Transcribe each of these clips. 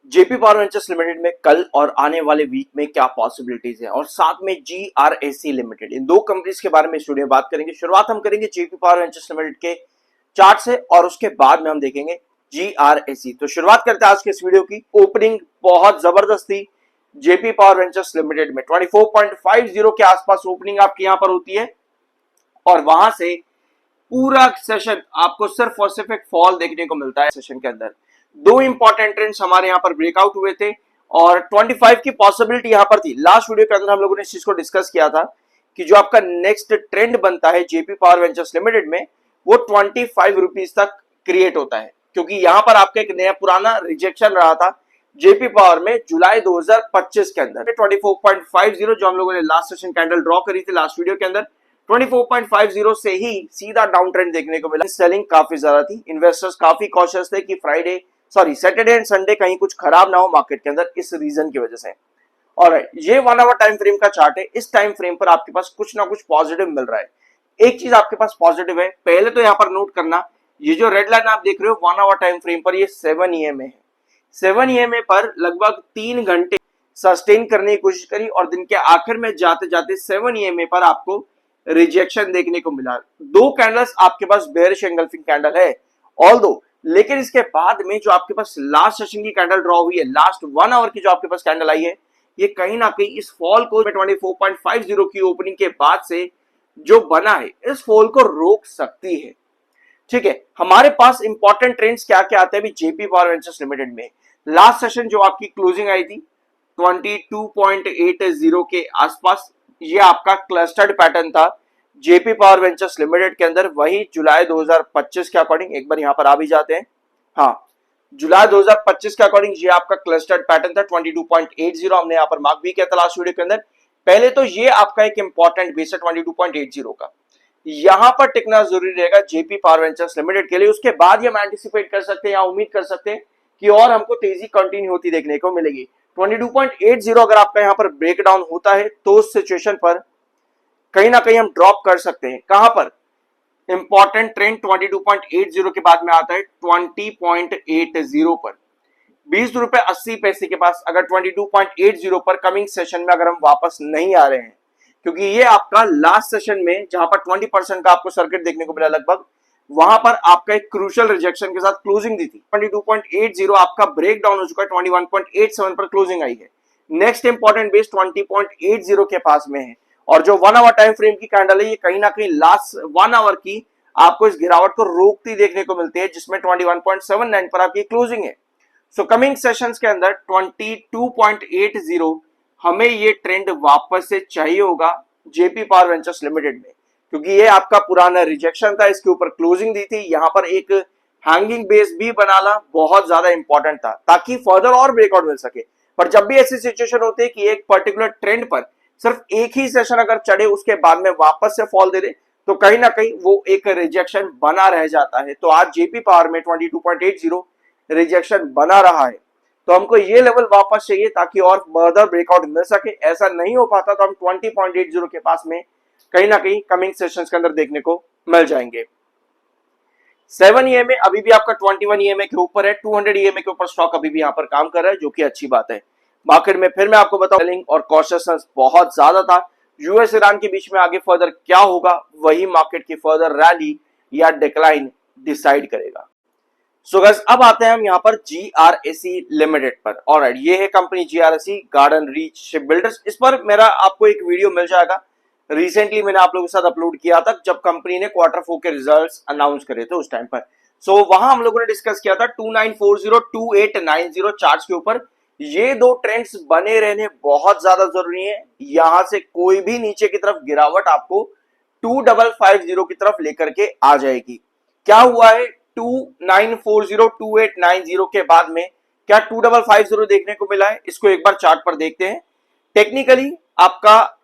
JP power ventures limited में कल और आने वाले वीक में क्या पॉसिबिलिटीज है और साथ में जीआरएसी लिमिटेड, इन दो कंपनीज के बारे में इस वीडियो में बात करेंगे। शुरुआत हम करेंगे जेपी पावर वेंचर्स लिमिटेड के चार्ट से और उसके बाद में हम देखेंगे जीआरएसी। तो शुरुआत करते हैं आज के इस वीडियो की। ओपनिंग बहुत जबरदस्त थी जेपी पावर वेंचर्स लिमिटेड में 24.50 के आसपास ओपनिंग आपकी यहां पर होती है और वहां से पूरा सेशन आपको सिर्फ और सिर्फ एक फॉल देखने को मिलता है। सेशन के अंदर दो इंपॉर्टेंट ट्रेंड्स हमारे यहां पर ब्रेकआउट हुए थे और 25 की पॉसिबिलिटी यहां पर थी। लास्ट वीडियो के अंदर हम लोगों ने इस चीज को डिस्कस किया था कि जो आपका नेक्स्ट ट्रेंड बनता है जेपी पावर वेंचर्स लिमिटेड में वो 25 रुपीज तक क्रिएट होता है, क्योंकि यहां पर आपका एक नया पुराना रिजेक्शन रहा था जेपी पावर में जुलाई 2025 के अंदर 24.50 जो हम लोगों ने लास्ट सेशन कैंडल ड्रॉ करी थी लास्ट वीडियो के अंदर 24.50 से ही सीधा डाउन ट्रेंड देखने को मिला। सेलिंग काफी ज्यादा थी, इन्वेस्टर्स काफी कॉशियस थे कि सैटरडे एंड संडे कहीं कुछ खराब ना हो मार्केट के अंदर, इस रीजन की वजह से। ऑलराइट, ये 1 आवर टाइम फ्रेम का चार्ट है। इस टाइम फ्रेम पर आपके पास कुछ ना कुछ पॉजिटिव मिल रहा है। एक चीज आपके पास पॉजिटिव है, पहले तो यहां पर नोट करना, ये जो रेड लाइन आप देख रहे हो 1 आवर टाइम फ्रेम पर, ये 7 EMA है। 7 EMA पर लगभग 3 घंटे सस्टेन करने की कोशिश करी और दिन के आखिर में जाते जाते 7 EMA पर आपको रिजेक्शन देखने को मिला। दो कैंडल्स आपके पास बेयरिश एंगल्फिंग कैंडल है ऑल्दो, लेकिन इसके बाद में जो आपके पास लास्ट सेशन की कैंडल ड्रॉ हुई है, लास्ट 1 आवर की जो आपके पास कैंडल आई है, ये कहीं ना कहीं इस फॉल को 24.50 की ओपनिंग के बाद से जो बना है, इस फॉल को रोक सकती है। ठीक है, हमारे पास इंपॉर्टेंट ट्रेंड्स क्या क्या आते हैं अभी जेपी पावर वेंचर्स लिमिटेड में। लास्ट सेशन जो आपकी क्लोजिंग आई थी 22.80 के आसपास, ये आपका क्लस्टर्ड पैटर्न था जेपी पावर वेंचर्स लिमिटेड के अंदर। वही जुलाई 2025 के अकॉर्डिंग, एक बार यहां पर आ भी जाते हैं, हाँ, जुलाई 2025 के अकॉर्डिंग ये आपका क्लस्टर्ड पैटर्न था 22.80। हमने यहां पर मार्क भी किया था लास्ट वीडियो के अंदर। पहले तो ये आपका एक इंपॉर्टेंट बेस है 22.80 का, यहां पर टिकना जरूरी रहेगा जेपी पावर वेंचर्स लिमिटेड के लिए। उसके बाद हम एंटिसिपेट कर सकते हैं या उम्मीद कर सकते हैं कि और हमको तेजी कंटिन्यू होती देखने को मिलेगी। 22.80 अगर आपका यहां पर ब्रेकडाउन होता है तो उस सिचुएशन पर कहीं ना कहीं हम ड्रॉप कर सकते हैं। कहां पर इंपॉर्टेंट ट्रेंड 22.80 के बाद में आता है 20.80 पर, 20 रुपए 80 पैसे के पास। अगर 22.80 पर कमिंग सेशन में अगर हम वापस नहीं आ रहे हैं, क्योंकि ये आपका लास्ट सेशन में जहां पर 20% का आपको सर्किट देखने को मिला लगभग, वहां पर आपका एक क्रूशियल रिजेक्शन के साथ क्लोजिंग दी थी। 22.80 आपका ब्रेक डाउन हो चुका है, 21.87 पर क्लोजिंग आई है। नेक्स्ट इंपॉर्टेंट बेस 20.80 के पास में है और जो 1 आवर टाइम फ्रेम की कैंडल है, ये कहीं ना कहीं लास्ट 1 आवर की आपको इस गिरावट को रोकती देखने को मिलती है, जिसमें 21.79 पर आपकी क्लोजिंग है। सो कमिंग सेशंस के अंदर 22.80 हमें ये ट्रेंड वापस से चाहिए होगा जेपी पावर वेंचर्स लिमिटेड में, क्योंकि ये आपका पुराना रिजेक्शन था, इसके ऊपर क्लोजिंग दी थी। यहां पर एक हैंगिंग बेस भी बनाना बहुत ज्यादा इंपॉर्टेंट था ताकि फर्दर और ब्रेकआउट मिल सके। पर जब भी ऐसी सिचुएशन होती है कि एक पर्टिकुलर ट्रेंड पर सिर्फ एक ही सेशन अगर चढ़े उसके बाद में वापस से फॉल दे दे, तो कहीं ना कहीं वो एक रिजेक्शन बना रह जाता है। तो आज जेपी पावर में 22.80 रिजेक्शन बना रहा है, तो हमको ये लेवल वापस चाहिए ताकि और फर्दर ब्रेकआउट मिल सके। ऐसा नहीं हो पाता तो हम 20.80 के पास में कहीं ना कहीं कमिंग सेशंस के अंदर देखने को मिल जाएंगे। 7 EMA अभी भी आपका 21 EMA के ऊपर है, 200 EMA के ऊपर स्टॉक अभी भी यहां पर काम कर रहा है, जो कि अच्छी बात है। मार्केट में फिर मैं आपको बताऊं, सेलिंग और कॉशियसनेस बहुत ज्यादा था। यूएस ईरान के बीच में आगे फर्दर क्या होगा, वही मार्केट की फर्दर रैली या डिक्लाइन डिसाइड करेगा। सो गाइस, अब आते हैं हम यहां पर जीआरएसी लिमिटेड पर। ऑलराइट, ये है company GRSE, garden reach ship builders. इस पर मेरा आपको एक वीडियो मिल जाएगा, रिसेंटली मैंने आप लोगों के साथ अपलोड किया था जब कंपनी ने Q4 के रिजल्ट्स अनाउंस करे थे उस टाइम पर। सो वहां हम लोगों ने डिस्कस किया था 2940 2890 चार्ट्स के ऊपर। ये दो ट्रेंड्स बने रहने बहुत ज्यादा जरूरी है। यहां से कोई भी नीचे की तरफ गिरावट आपको 2550 की तरफ लेकर के आ जाएगी। क्या हुआ है 2940 2890 के बाद में, क्या 2550 देखने को मिला है, इसको एक बार चार्ट पर देखते हैं। टेक्निकली आपका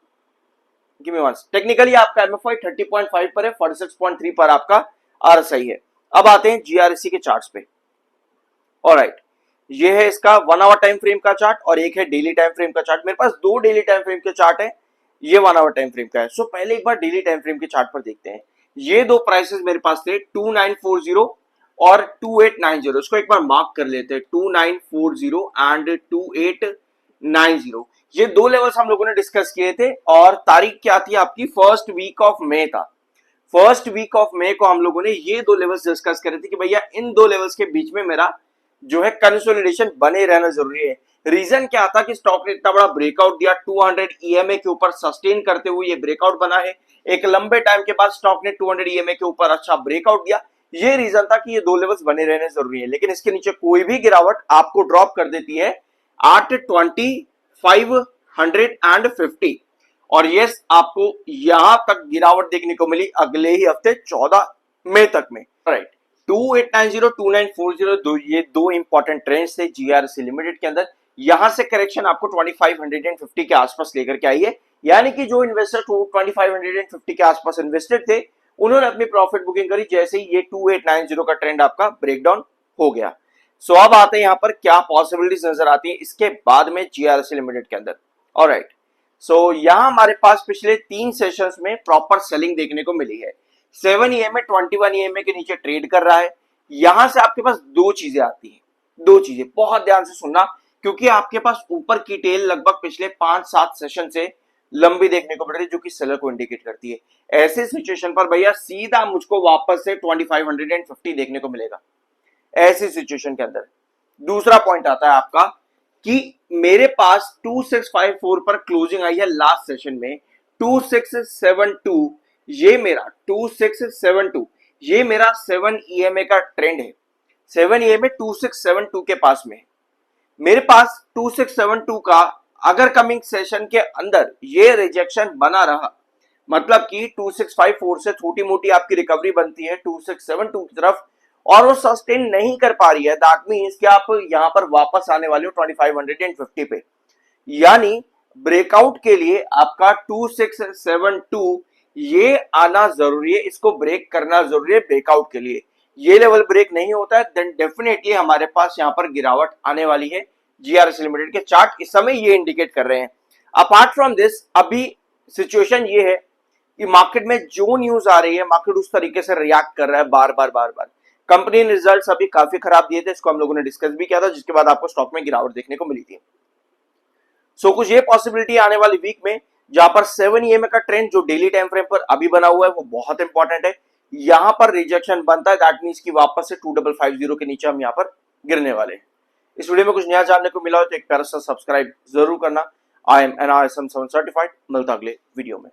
टेक्निकली आपका एमएफआई 30.5 पर है, 46.3 पर आपका आरएसआई है। अब आते हैं जीआरएसी के चार्ट्स पे। ऑलराइट, ये है इसका 1 आवर टाइम फ्रेम का चार्ट और एक है डेली टाइम फ्रेम का चार्ट। मेरे पास दो डेली टाइम फ्रेम के चार्ट है, ये 1 आवर टाइम फ्रेम का है। सो पहले एक बार डेली टाइम फ्रेम के चार्ट पर देखते हैं। ये दो प्राइसेस मेरे पास थे 2940 और 2890, इसको एक बार मार्क कर लेते हैं, 2940 एंड 2890, ये दो लेवल्स हम लोगों ने डिस्कस किए थे। और तारीख क्या थी आपकी, फर्स्ट वीक ऑफ मई था। फर्स्ट वीक ऑफ मई को हम लोगों ने ये दो लेवल्स डिस्कस करे थे कि भैया इन दो लेवल्स के बीच में मेरा जो है कंसोलिडेशन बने रहना जरूरी है। रीजन क्या था कि स्टॉक ने इतना बड़ा ब्रेकआउट दिया, 200 ईएमए के ऊपर सस्टेन करते हुए ये ब्रेकआउट बना है। एक लंबे टाइम के बाद स्टॉक ने 200 ईएमए के ऊपर अच्छा ब्रेकआउट दिया। ये रीजन था कि ये दो लेवल्स बने रहने जरूरी है, लेकिन इसके नीचे कोई भी गिरावट आपको ड्रॉप कर देती है 82550। और यस, आपको यहां तक गिरावट देखने को मिली अगले ही हफ्ते 14 मई तक में। राइट, 2890 2940 ये दो इंपॉर्टेंट ट्रेंड्स थे जीआरएससी लिमिटेड के अंदर। यहां से करेक्शन आपको 2550 के आसपास लेकर के आई है, यानी कि जो इन्वेस्टर 2550 के आसपास इन्वेस्टेड थे उन्होंने अपनी प्रॉफिट बुकिंग करी जैसे ही ये 2890 का ट्रेंड आपका ब्रेकडाउन हो गया। सो अब आते हैं यहां पर क्या पॉसिबिलिटीज नजर आती है इसके बाद में जीआरएससी लिमिटेड के अंदर। ऑलराइट, सो यहां हमारे पास पिछले 3 सेशंस में प्रॉपर सेलिंग देखने को मिली है। 7 EMA 21 EMA के नीचे ट्रेड कर रहा है। यहां से आपके पास दो चीजें आती हैं, दो चीजें बहुत ध्यान से सुनना, क्योंकि आपके पास ऊपर की टेल लगभग पिछले 5-7 सेशन से लंबी देखने को मिल रही है, जो कि सेलर को इंडिकेट करती है। ऐसे सिचुएशन पर भैया सीधा मुझको वापस से 2550 देखने को मिलेगा ऐसी सिचुएशन के अंदर। दूसरा पॉइंट आता है आपका कि मेरे पास 2654 पर क्लोजिंग आई है लास्ट सेशन में, 2672 ये मेरा 2672 ये मेरा 7 EMA का ट्रेंड है। 7 EMA 2672 के पास में, मेरे पास 2672 का अगर कमिंग सेशन के अंदर ये रिजेक्शन बना रहा, मतलब कि 2654 से छोटी मोटी आपकी रिकवरी बनती है 2672 की तरफ और वो सस्टेन नहीं कर पा रही है, दैट मींस कि आप यहां पर वापस आने वाले हो 2550 पे। यानी ब्रेकआउट के लिए आपका 2672 ये आना जरूरी है, इसको ब्रेक करना जरूरी है ब्रेकआउट के लिए। ये लेवल ब्रेक नहीं होता है देन डेफिनेटली हमारे पास यहां पर गिरावट आने वाली है। जीआरएससी लिमिटेड के चार्ट इस समय ये इंडिकेट कर रहे हैं। अपार्ट फ्रॉम दिस, अभी सिचुएशन ये है कि मार्केट में जो न्यूज आ रही है मार्केट उस तरीके से रिएक्ट कर रहा है बार बार। कंपनी ने रिजल्ट्स अभी काफी खराब दिए थे, इसको हम लोगों ने डिस्कस भी किया था, जिसके बाद आपको स्टॉक में गिरावट देखने को मिली थी। सो कुछ ये पॉसिबिलिटी आने वाली वीक में जहां पर 7 EMA का ट्रेंड जो डेली टाइम फ्रेम पर अभी बना हुआ है वो बहुत इंपॉर्टेंट है। यहां पर रिजेक्शन बनता है, दैट मींस कि वापस से 2550 के नीचे हम यहां पर गिरने वाले हैं। इस वीडियो में कुछ नया जानने को मिला हो तो एक प्यारा सा सब्सक्राइब जरूर करना। I am NRSM 7 certified. मिलता अगले वीडियो में।